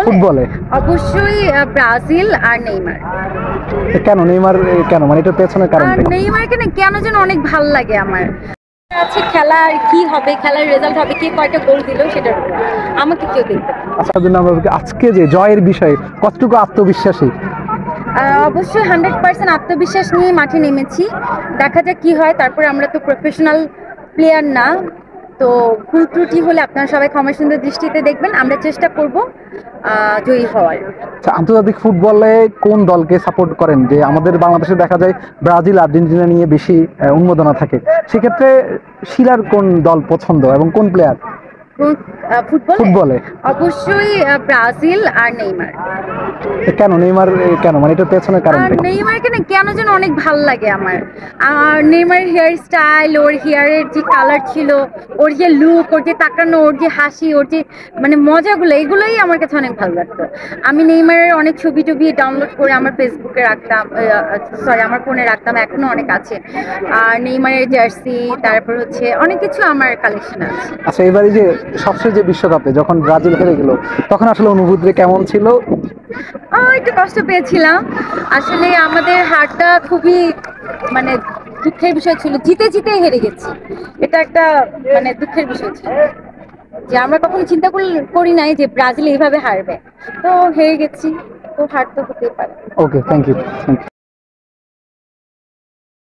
ফুটবলে অবশ্যই ব্রাজিল আর নেইমার। কেন নেইমার? কেন মানে এটার পেছনের কারণ? আর নেইমারকে না কেন যেন অনেক ভাল লাগে আমার। আছে খেলা আর কি হবে, খেলার রেজাল্ট হবে, কে কয়টা গোল দিল সেটার উপর, আমাকে কেউ দেখবে না। আচ্ছা, আজকে যে জয়ের বিষয়ে কতটুকু আত্মবিশ্বাসী? অবশ্যই 100% আত্মবিশ্বাস নিয়ে মাঠে নেমেছি। দেখা যাক কি হয়। তারপরে আমরা তো প্রফেশনাল প্লেয়ার না, তো ভুল ত্রুটি হলে আপনারা সবাই ক্ষমা সুন্দর দৃষ্টিতে দেখবেন। আমরা চেষ্টা করব জয়ী হওয়ার। আচ্ছা, আন্তর্জাতিক ফুটবলে কোন দলকে সাপোর্ট করেন? যে আমাদের বাংলাদেশে দেখা যায় ব্রাজিল আর্জেন্টিনা নিয়ে বেশি উন্মাদনা থাকে, সেক্ষেত্রে শিলার কোন দল পছন্দ এবং কোন প্লেয়ার? ফুটবলে অবশ্যই ব্রাজিল আর নেইমার। কেন নেইমার? কেন মানে এটার পেছনের কারণ? আর নেইমারকে না কেন যেন অনেক ভালো লাগে আমার। আর নেইমার হেয়ার স্টাইল, ওর হেয়ারের যে কালার ছিল, ওর যে লুক, ওর যে তাকানো, ওর যে হাসি, ওর যে মানে মজাগুলো, এগুলোই আমার কাছে অনেক ভালো লাগতো। আমি নেইমারের অনেক ছবি টবি ডাউনলোড করে আমার ফেসবুকে রাখতাম, সরি আমার ফোনে রাখতাম, এখনো অনেক আছে। আর নেইমারের জার্সি, তারপর হচ্ছে অনেক কিছু আমার কালেকশন আছে। আচ্ছা, এবারে যে সবশেষ যে বিশ্বকাপে যখন ব্রাজিল হেরে গেল, তখন আসলে অনুভূতি কেমন ছিল? একটু কষ্ট পেয়েছিলাম আসলে। আমাদের হারটা খুবই মানে দুঃখের বিষয় ছিল। জিতে জিতে হেরে গেছি, এটা একটা মানে দুঃখের বিষয় ছিল যে আমরা কখনো চিন্তা করি নাই যে ব্রাজিল এইভাবে হারবে, তো হেরে গেছি, তো হার তো হতেই পারে। ওকে, থ্যাংক ইউ।